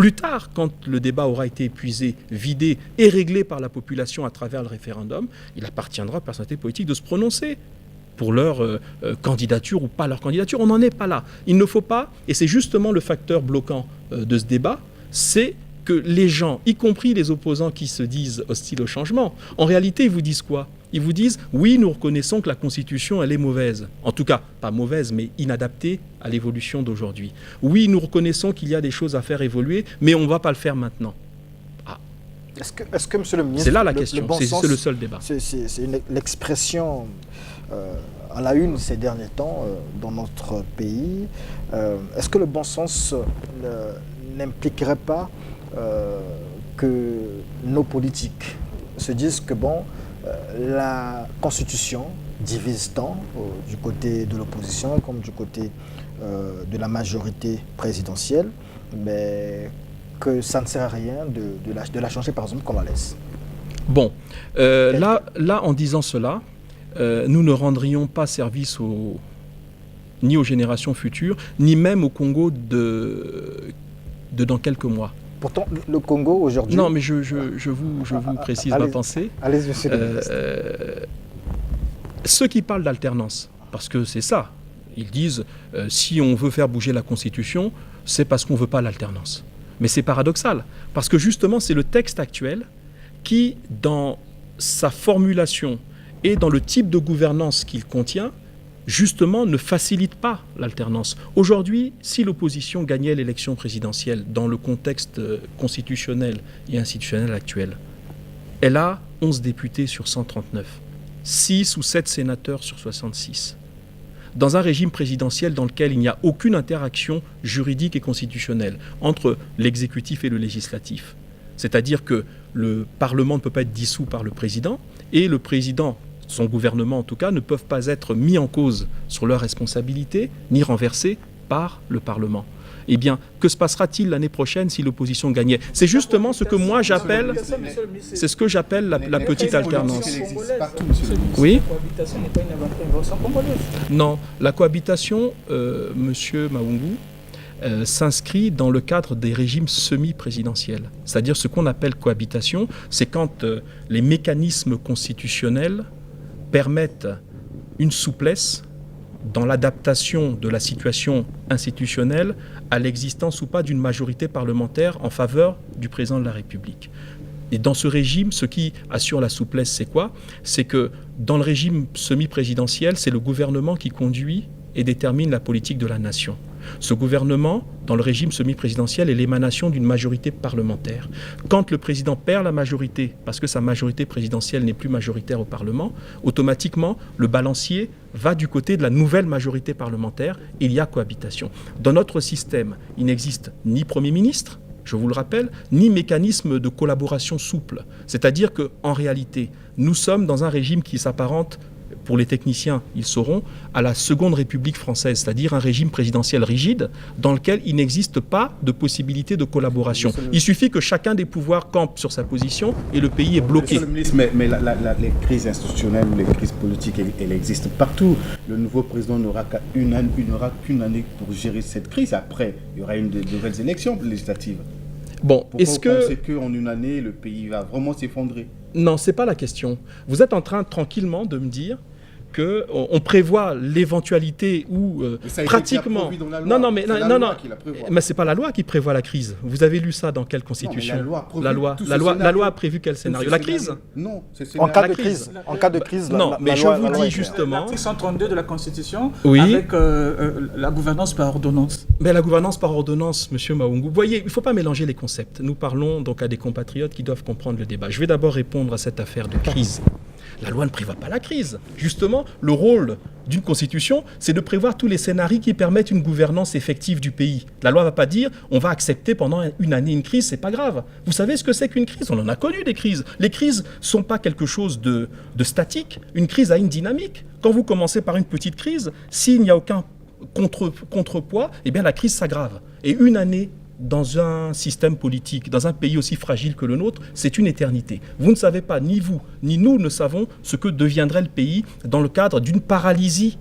Plus tard, quand le débat aura été épuisé, vidé et réglé par la population à travers le référendum, il appartiendra aux personnalités politiques de se prononcer pour leur candidature ou pas leur candidature. On n'en est pas là. Il ne faut pas, et c'est justement le facteur bloquant de ce débat, c'est que les gens, y compris les opposants qui se disent hostiles au changement, en réalité, ils vous disent quoi? Ils vous disent, oui, nous reconnaissons que la Constitution, elle est mauvaise. En tout cas, pas mauvaise, mais inadaptée à l'évolution d'aujourd'hui. Oui, nous reconnaissons qu'il y a des choses à faire évoluer, mais on ne va pas le faire maintenant. Ah. Est-ce que, monsieur le ministre... C'est là la question, c'est le seul débat. C'est l'expression à la une ces derniers temps dans notre pays. Est-ce que le bon sens n'impliquerait pas que nos politiques se disent que bon, la Constitution divise tant du côté de l'opposition comme du côté de la majorité présidentielle, mais que ça ne sert à rien de la changer par exemple comme la laisse. Bon, là, en disant cela, nous ne rendrions pas service ni aux générations futures, ni même au Congo de dans quelques mois. Pourtant, le Congo aujourd'hui... Non, mais je vous précise ma pensée. Allez-y, monsieur le ministre. Ceux qui parlent d'alternance, parce que c'est ça, ils disent si on veut faire bouger la Constitution, c'est parce qu'on ne veut pas l'alternance. Mais c'est paradoxal, parce que justement, c'est le texte actuel qui, dans sa formulation et dans le type de gouvernance qu'il contient, justement, ne facilite pas l'alternance. Aujourd'hui, si l'opposition gagnait l'élection présidentielle dans le contexte constitutionnel et institutionnel actuel, elle a 11 députés sur 139, 6 ou 7 sénateurs sur 66. Dans un régime présidentiel dans lequel il n'y a aucune interaction juridique et constitutionnelle entre l'exécutif et le législatif, c'est-à-dire que le Parlement ne peut pas être dissous par le président et le président, son gouvernement en tout cas, ne peuvent pas être mis en cause sur leurs responsabilités ni renversés par le Parlement. Eh bien, que se passera-t-il l'année prochaine si l'opposition gagnait? C'est justement ce que moi j'appelle, c'est ce que j'appelle la petite alternance. Oui? Non, la cohabitation, monsieur Maungu, s'inscrit dans le cadre des régimes semi-présidentiels. C'est-à-dire ce qu'on appelle cohabitation, c'est quand les mécanismes constitutionnels permettent une souplesse dans l'adaptation de la situation institutionnelle à l'existence ou pas d'une majorité parlementaire en faveur du président de la République. Et dans ce régime, ce qui assure la souplesse, c'est quoi? C'est que dans le régime semi-présidentiel, c'est le gouvernement qui conduit et détermine la politique de la nation. Ce gouvernement, dans le régime semi-présidentiel, est l'émanation d'une majorité parlementaire. Quand le président perd la majorité, parce que sa majorité présidentielle n'est plus majoritaire au Parlement, automatiquement, le balancier va du côté de la nouvelle majorité parlementaire. Il y a cohabitation. Dans notre système, il n'existe ni Premier ministre, je vous le rappelle, ni mécanisme de collaboration souple. C'est-à-dire qu'en réalité, nous sommes dans un régime qui s'apparente, pour les techniciens, ils sauront, à la Seconde République française, c'est-à-dire un régime présidentiel rigide dans lequel il n'existe pas de possibilité de collaboration. Il suffit que chacun des pouvoirs campe sur sa position et le pays est bloqué. Monsieur le ministre, mais les crises institutionnelles ou les crises politiques, elles existent partout. Le nouveau président n'aura qu'une année pour gérer cette crise. Après, il y aura de nouvelles élections législatives. Bon, est-ce que... Vous pensez qu'en une année, le pays va vraiment s'effondrer? Non, ce n'est pas la question. Vous êtes en train tranquillement de me dire qu'on prévoit l'éventualité où pratiquement... Non, mais ce n'est pas la loi qui prévoit la crise. Vous avez lu ça dans quelle constitution? La loi a prévu quel scénario? La crise? Non, en cas de crise. En cas de crise, non, mais je vous dis justement... L'article 132 de la Constitution, oui, avec la gouvernance par ordonnance. Mais la gouvernance par ordonnance, monsieur Maungu, vous voyez, il ne faut pas mélanger les concepts. Nous parlons donc à des compatriotes qui doivent comprendre le débat. Je vais d'abord répondre à cette affaire de crise. La loi ne prévoit pas la crise. Justement, le rôle d'une constitution, c'est de prévoir tous les scénarios qui permettent une gouvernance effective du pays. La loi ne va pas dire on va accepter pendant une année une crise, c'est pas grave. Vous savez ce que c'est qu'une crise? On en a connu des crises. Les crises ne sont pas quelque chose de statique. Une crise a une dynamique. Quand vous commencez par une petite crise, s'il n'y a aucun contrepoids, eh bien la crise s'aggrave. Et une année dans un système politique, dans un pays aussi fragile que le nôtre, c'est une éternité. Vous ne savez pas, ni vous, ni nous ne savons ce que deviendrait le pays dans le cadre d'une paralysie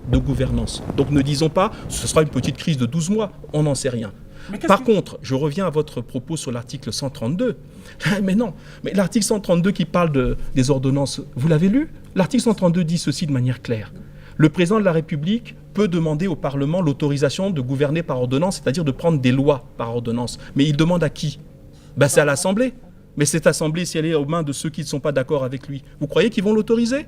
de gouvernance. Donc ne disons pas, ce sera une petite crise de 12 mois, on n'en sait rien. Par contre, je reviens à votre propos sur l'article 132. Mais non, mais l'article 132 qui parle des ordonnances, vous l'avez lu? L'article 132 dit ceci de manière claire. Le président de la République peut demander au Parlement l'autorisation de gouverner par ordonnance, c'est-à-dire de prendre des lois par ordonnance. Mais il demande à qui? C'est à l'Assemblée. Mais cette Assemblée, si elle est aux mains de ceux qui ne sont pas d'accord avec lui, vous croyez qu'ils vont l'autoriser?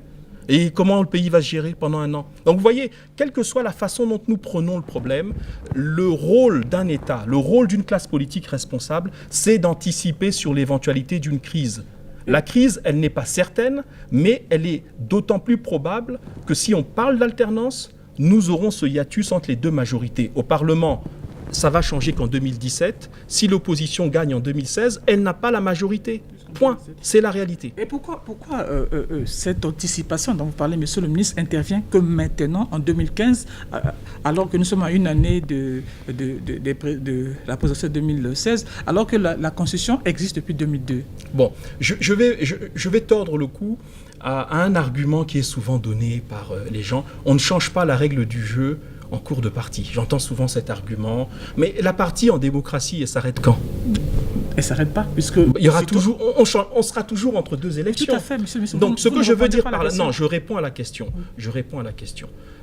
Et comment le pays va se gérer pendant un an? Donc vous voyez, quelle que soit la façon dont nous prenons le problème, le rôle d'un État, le rôle d'une classe politique responsable, c'est d'anticiper sur l'éventualité d'une crise. La crise, elle n'est pas certaine, mais elle est d'autant plus probable que si on parle d'alternance, nous aurons ce hiatus entre les deux majorités. Au Parlement, ça va changer qu'en 2017. Si l'opposition gagne en 2016, elle n'a pas la majorité. Point. C'est la réalité. Et pourquoi cette anticipation dont vous parlez, monsieur le ministre, intervient que maintenant, en 2015, alors que nous sommes à une année de la présidentielle 2016, alors que la Constitution existe depuis 2002? Bon, je vais tordre le cou à un argument qui est souvent donné par les gens. On ne change pas la règle du jeu en cours de partie. J'entends souvent cet argument. Mais la partie en démocratie, elle s'arrête quand? Elle ne s'arrête pas, puisque... Il y aura toujours, on sera toujours entre deux élections. Tout à fait, monsieur. Donc, ce que je veux dire par là... Non, je réponds à la question.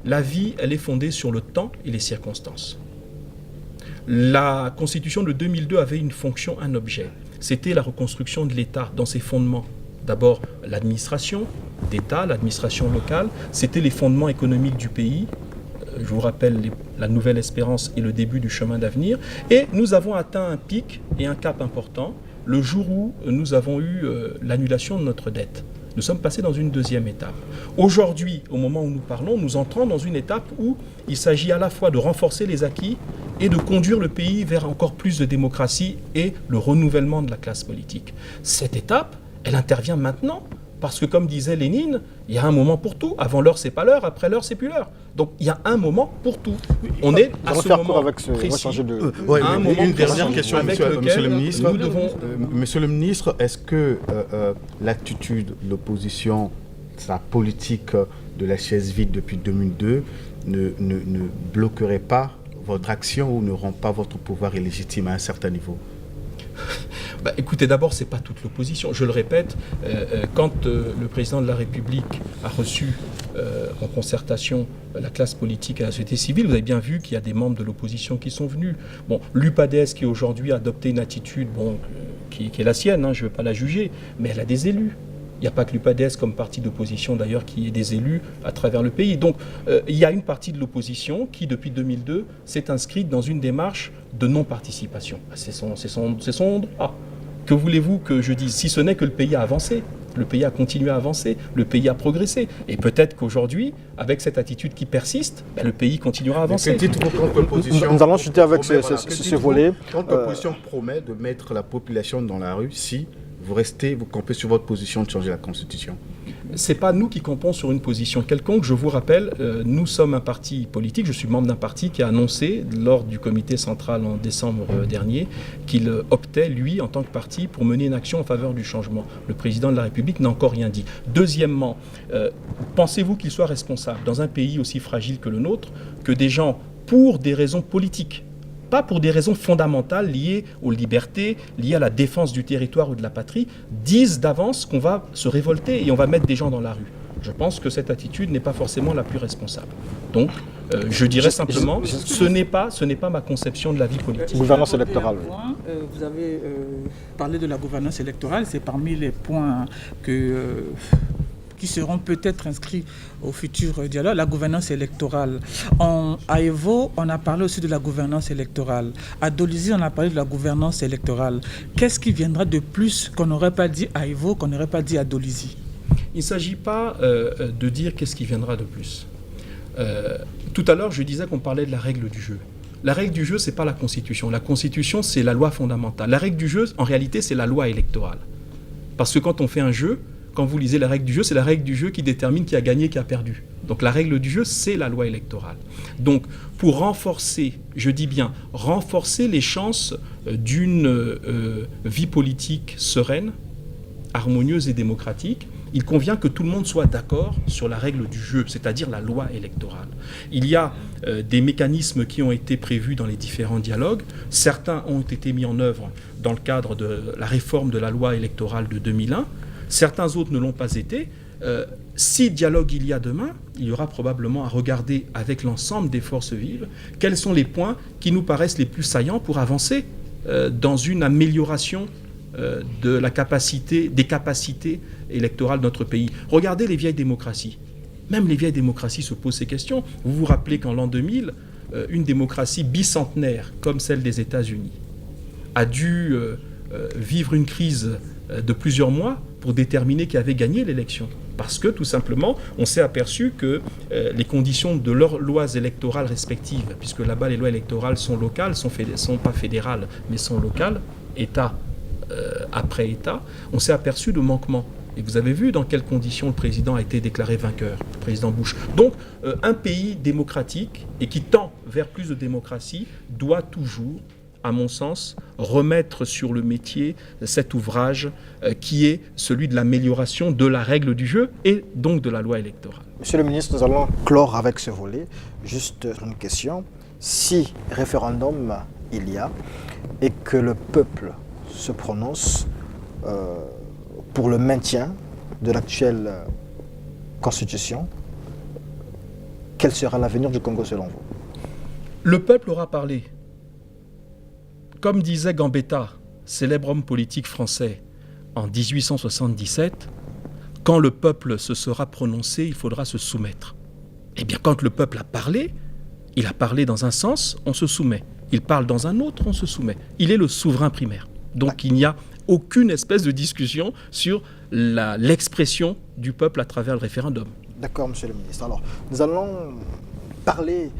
La vie, elle est fondée sur le temps et les circonstances. La Constitution de 2002 avait une fonction, un objet. C'était la reconstruction de l'État dans ses fondements. D'abord, l'administration d'État, l'administration locale. C'était les fondements économiques du pays. Je vous rappelle la nouvelle espérance et le début du chemin d'avenir. Et nous avons atteint un pic et un cap important le jour où nous avons eu l'annulation de notre dette. Nous sommes passés dans une deuxième étape. Aujourd'hui, au moment où nous parlons, nous entrons dans une étape où il s'agit à la fois de renforcer les acquis et de conduire le pays vers encore plus de démocratie et le renouvellement de la classe politique. Cette étape, elle intervient maintenant. Parce que comme disait Lénine, il y a un moment pour tout. Avant l'heure, c'est pas l'heure. Après l'heure, c'est plus l'heure. Donc il y a un moment pour tout. On est à ce moment précis. Une dernière question, monsieur le ministre. Monsieur le ministre, est-ce que l'attitude de l'opposition, sa politique de la chaise vide depuis 2002 ne bloquerait pas votre action ou ne rend pas votre pouvoir illégitime à un certain niveau? Écoutez, d'abord, ce n'est pas toute l'opposition. Je le répète, quand le président de la République a reçu en concertation la classe politique et la société civile, vous avez bien vu qu'il y a des membres de l'opposition qui sont venus. Bon, l'UPADES qui aujourd'hui a adopté une attitude qui est la sienne, je ne veux pas la juger, mais elle a des élus. Il n'y a pas que l'UPADES comme parti d'opposition d'ailleurs qui ait des élus à travers le pays. Donc il y a une partie de l'opposition qui depuis 2002 s'est inscrite dans une démarche de non-participation. C'est son droit. Que voulez-vous que je dise? Si ce n'est que le pays a avancé, le pays a continué à avancer, le pays a progressé. Et peut-être qu'aujourd'hui, avec cette attitude qui persiste, le pays continuera à avancer. Nous allons chuter avec ce volet. Quand l'opposition promet de mettre la population dans la rue, si vous campez sur votre position de changer la Constitution? Ce n'est pas nous qui campons sur une position quelconque. Je vous rappelle, nous sommes un parti politique. Je suis membre d'un parti qui a annoncé, lors du comité central en décembre dernier, qu'il optait, lui, en tant que parti, pour mener une action en faveur du changement. Le président de la République n'a encore rien dit. Deuxièmement, pensez-vous qu'il soit responsable, dans un pays aussi fragile que le nôtre, que des gens, pour des raisons politiques, pas pour des raisons fondamentales liées aux libertés, liées à la défense du territoire ou de la patrie, disent d'avance qu'on va se révolter et on va mettre des gens dans la rue? Je pense que cette attitude n'est pas forcément la plus responsable. Donc, je dirais simplement, ce n'est pas ma conception de la vie politique. Gouvernance électorale. Vous avez parlé de la gouvernance électorale, c'est parmi les points qui seront peut-être inscrits au futur dialogue, la gouvernance électorale. À Evo, on a parlé aussi de la gouvernance électorale. À Dolisie, on a parlé de la gouvernance électorale. Qu'est-ce qui viendra de plus qu'on n'aurait pas dit à Evo, qu'on n'aurait pas dit à Dolisie? Il ne s'agit pas de dire qu'est-ce qui viendra de plus. Tout à l'heure, je disais qu'on parlait de la règle du jeu. La règle du jeu, ce n'est pas la Constitution. La Constitution, c'est la loi fondamentale. La règle du jeu, en réalité, c'est la loi électorale. Parce que quand on fait un jeu, quand vous lisez la règle du jeu, c'est la règle du jeu qui détermine qui a gagné, qui a perdu. Donc la règle du jeu, c'est la loi électorale. Donc pour renforcer, je dis bien, renforcer les chances d'une vie politique sereine, harmonieuse et démocratique, Il convient que tout le monde soit d'accord sur la règle du jeu, c'est-à-dire la loi électorale. Il y a des mécanismes qui ont été prévus dans les différents dialogues. Certains ont été mis en œuvre dans le cadre de la réforme de la loi électorale de 2001. Certains autres ne l'ont pas été. Si dialogue il y a demain, il y aura probablement à regarder avec l'ensemble des forces vives quels sont les points qui nous paraissent les plus saillants pour avancer dans une amélioration des capacités électorales de notre pays. Regardez les vieilles démocraties. Même les vieilles démocraties se posent ces questions. Vous vous rappelez qu'en l'an 2000, une démocratie bicentenaire comme celle des États-Unis a dû vivre une crise de plusieurs mois pour déterminer qui avait gagné l'élection. Parce que, tout simplement, on s'est aperçu que les conditions de leurs lois électorales respectives, puisque là-bas les lois électorales sont locales, sont pas fédérales, mais sont locales, État après État, on s'est aperçu de manquements. Et vous avez vu dans quelles conditions le président a été déclaré vainqueur, le président Bush. Donc, un pays démocratique et qui tend vers plus de démocratie doit toujours, à mon sens, remettre sur le métier cet ouvrage qui est celui de l'amélioration de la règle du jeu et donc de la loi électorale. Monsieur le ministre, nous allons clore avec ce volet. Juste une question. Si référendum il y a et que le peuple se prononce pour le maintien de l'actuelle constitution, quel sera l'avenir du Congo selon vous? Le peuple aura parlé. Comme disait Gambetta, célèbre homme politique français, en 1877, quand le peuple se sera prononcé, il faudra se soumettre. Eh bien, quand le peuple a parlé, il a parlé dans un sens, on se soumet. Il parle dans un autre, on se soumet. Il est le souverain primaire. Donc, il n'y a aucune espèce de discussion sur l'expression du peuple à travers le référendum. D'accord, monsieur le ministre. Alors, nous allons parler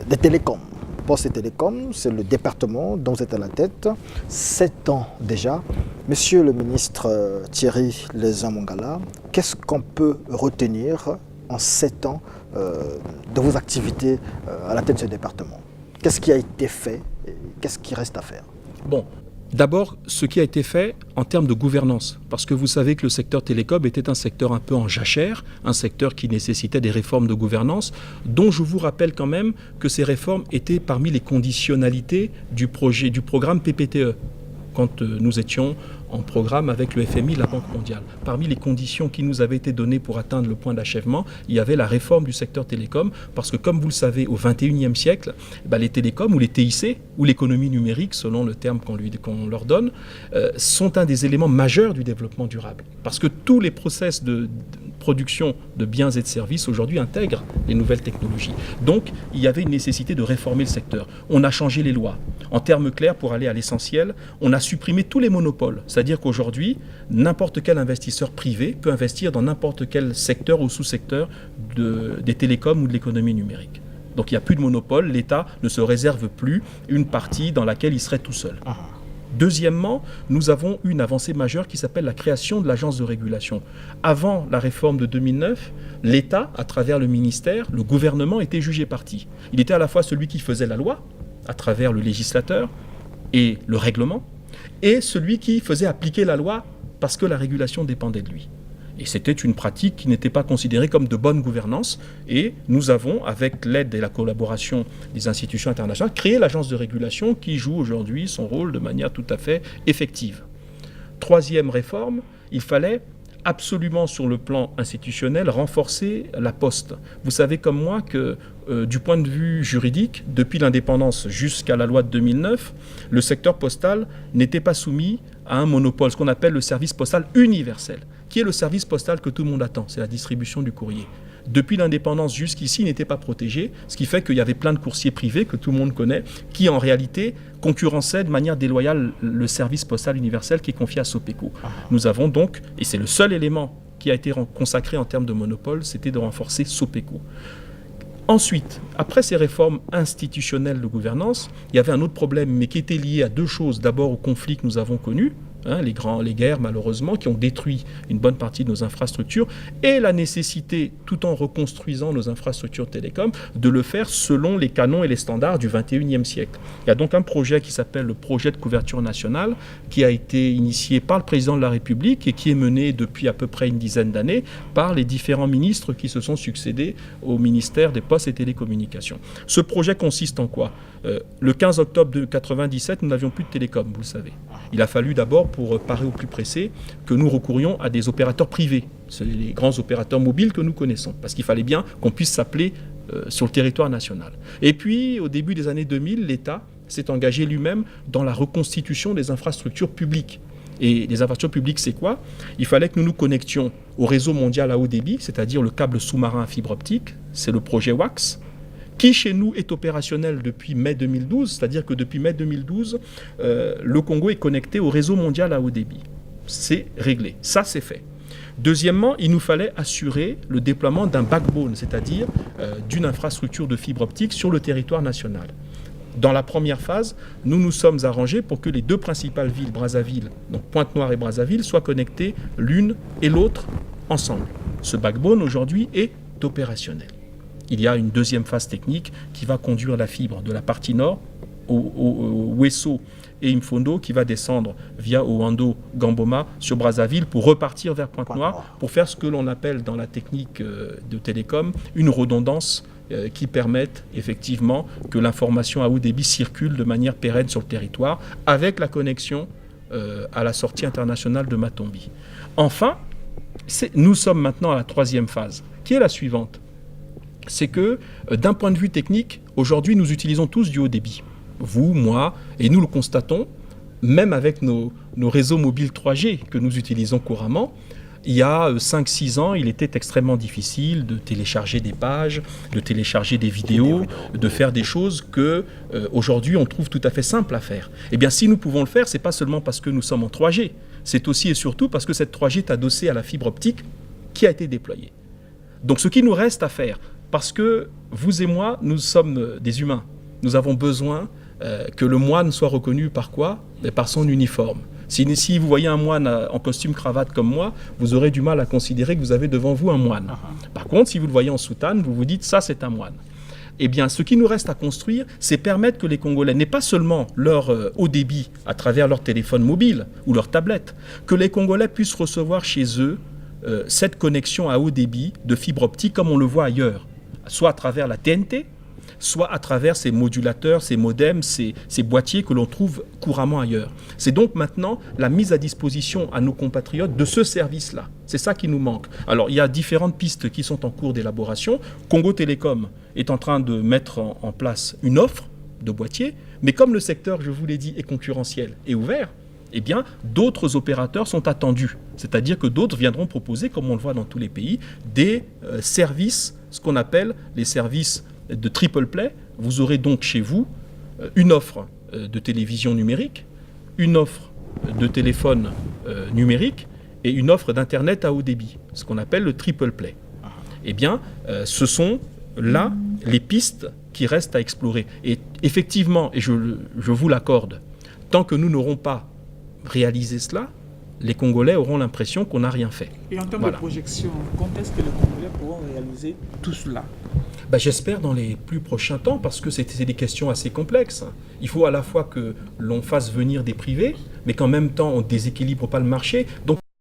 des télécoms. Poste et Télécom, c'est le département dont vous êtes à la tête. 7 ans déjà. Monsieur le ministre Thierry Lézin-Mongala, qu'est-ce qu'on peut retenir en 7 ans de vos activités à la tête de ce département? Qu'est-ce qui a été fait et qu'est-ce qui reste à faire? Bon, d'abord, ce qui a été fait en termes de gouvernance, parce que vous savez que le secteur télécom était un secteur un peu en jachère, un secteur qui nécessitait des réformes de gouvernance, dont je vous rappelle quand même que ces réformes étaient parmi les conditionnalités du programme PPTE, quand nous étions en programme avec le FMI, la Banque mondiale. Parmi les conditions qui nous avaient été données pour atteindre le point d'achèvement, il y avait la réforme du secteur télécom, parce que comme vous le savez, au XXIe siècle, les télécoms ou les TIC, ou l'économie numérique, selon le terme qu'on leur donne, sont un des éléments majeurs du développement durable. Parce que tous les process de production de biens et de services aujourd'hui intègrent les nouvelles technologies. Donc, il y avait une nécessité de réformer le secteur. On a changé les lois. En termes clairs, pour aller à l'essentiel, on a supprimé tous les monopoles. C'est-à-dire qu'aujourd'hui, n'importe quel investisseur privé peut investir dans n'importe quel secteur ou sous-secteur des télécoms ou de l'économie numérique. Donc, il n'y a plus de monopole. L'État ne se réserve plus une partie dans laquelle il serait tout seul. Deuxièmement, nous avons une avancée majeure qui s'appelle la création de l'agence de régulation. Avant la réforme de 2009, l'État, à travers le ministère, le gouvernement était jugé parti. Il était à la fois celui qui faisait la loi, à travers le législateur et le règlement, et celui qui faisait appliquer la loi parce que la régulation dépendait de lui. Et c'était une pratique qui n'était pas considérée comme de bonne gouvernance. Et nous avons, avec l'aide et la collaboration des institutions internationales, créé l'agence de régulation qui joue aujourd'hui son rôle de manière tout à fait effective. Troisième réforme, il fallait absolument sur le plan institutionnel renforcer la Poste. Vous savez comme moi que du point de vue juridique, depuis l'indépendance jusqu'à la loi de 2009, le secteur postal n'était pas soumis à un monopole, ce qu'on appelle le service postal universel, qui est le service postal que tout le monde attend, c'est la distribution du courrier. Depuis l'indépendance jusqu'ici, il n'était pas protégé, ce qui fait qu'il y avait plein de coursiers privés que tout le monde connaît, qui en réalité concurrençaient de manière déloyale le service postal universel qui est confié à Sopeco. Nous avons donc, et c'est le seul élément qui a été consacré en termes de monopole, c'était de renforcer Sopeco. Ensuite, après ces réformes institutionnelles de gouvernance, il y avait un autre problème, mais qui était lié à deux choses. D'abord au conflit que nous avons connu les guerres malheureusement qui ont détruit une bonne partie de nos infrastructures, et la nécessité, tout en reconstruisant nos infrastructures télécom, de le faire selon les canons et les standards du 21e siècle. Il y a donc un projet qui s'appelle le projet de couverture nationale, qui a été initié par le président de la République et qui est mené depuis à peu près une dizaine d'années par les différents ministres qui se sont succédés au ministère des Postes et Télécommunications. Ce projet consiste en quoi ? Le 15 octobre 1997, nous n'avions plus de télécom, vous le savez. Il a fallu d'abord, pour parer au plus pressé, que nous recourions à des opérateurs privés. C'est les grands opérateurs mobiles que nous connaissons, parce qu'il fallait bien qu'on puisse s'appeler sur le territoire national. Et puis, au début des années 2000, l'État s'est engagé lui-même dans la reconstitution des infrastructures publiques. Et les infrastructures publiques, c'est quoi ? Il fallait que nous nous connections au réseau mondial à haut débit, c'est-à-dire le câble sous-marin à fibre optique, c'est le projet WACS, qui chez nous est opérationnel depuis mai 2012, c'est-à-dire que depuis mai 2012, le Congo est connecté au réseau mondial à haut débit. C'est réglé, ça c'est fait. Deuxièmement, il nous fallait assurer le déploiement d'un backbone, c'est-à-dire d'une infrastructure de fibre optique sur le territoire national. Dans la première phase, nous nous sommes arrangés pour que les deux principales villes, Brazzaville, donc Pointe-Noire et Brazzaville, soient connectées l'une et l'autre ensemble. Ce backbone aujourd'hui est opérationnel. Il y a une deuxième phase technique qui va conduire la fibre de la partie nord au Wesso et Mfondo, qui va descendre via Oando, Gamboma sur Brazzaville pour repartir vers Pointe-Noire, pour faire ce que l'on appelle dans la technique de télécom une redondance qui permette effectivement que l'information à haut débit circule de manière pérenne sur le territoire avec la connexion à la sortie internationale de Matombi. Enfin, nous sommes maintenant à la troisième phase, qui est la suivante. C'est que d'un point de vue technique, aujourd'hui nous utilisons tous du haut débit. Vous, moi, et nous le constatons, même avec nos réseaux mobiles 3G que nous utilisons couramment. Il y a 5-6 ans, il était extrêmement difficile de télécharger des pages, de télécharger des vidéos, de faire des choses que aujourd'hui on trouve tout à fait simples à faire. Eh bien, si nous pouvons le faire, c'est pas seulement parce que nous sommes en 3G, c'est aussi et surtout parce que cette 3G est adossée à la fibre optique qui a été déployée. Donc, ce qui nous reste à faire, parce que vous et moi, nous sommes des humains, nous avons besoin que le moine soit reconnu par quoi ? Par son uniforme. Si vous voyez un moine en costume cravate comme moi, vous aurez du mal à considérer que vous avez devant vous un moine. Par contre, si vous le voyez en soutane, vous vous dites ça c'est un moine. Eh bien, ce qui nous reste à construire, c'est permettre que les Congolais n'aient pas seulement leur haut débit à travers leur téléphone mobile ou leur tablette, que les Congolais puissent recevoir chez eux cette connexion à haut débit de fibre optique comme on le voit ailleurs, soit à travers la TNT, soit à travers ces modulateurs, ces modems, ces boîtiers que l'on trouve couramment ailleurs. C'est donc maintenant la mise à disposition à nos compatriotes de ce service-là. C'est ça qui nous manque. Alors, il y a différentes pistes qui sont en cours d'élaboration. Congo Télécom est en train de mettre en place une offre de boîtiers, mais comme le secteur, je vous l'ai dit, est concurrentiel et ouvert, eh bien, d'autres opérateurs sont attendus. C'est-à-dire que d'autres viendront proposer, comme on le voit dans tous les pays, des services, ce qu'on appelle les services de triple play. Vous aurez donc chez vous une offre de télévision numérique, une offre de téléphone numérique et une offre d'Internet à haut débit, ce qu'on appelle le triple play. Eh bien, ce sont là les pistes qui restent à explorer. Et effectivement, et je vous l'accorde, tant que nous n'aurons pas réalisé cela, les Congolais auront l'impression qu'on n'a rien fait. Et en termes de projection, quand est-ce que les Congolais pourront réaliser tout cela ? J'espère dans les plus prochains temps, parce que c'est des questions assez complexes. Il faut à la fois que l'on fasse venir des privés, mais qu'en même temps on ne déséquilibre pas le marché. Donc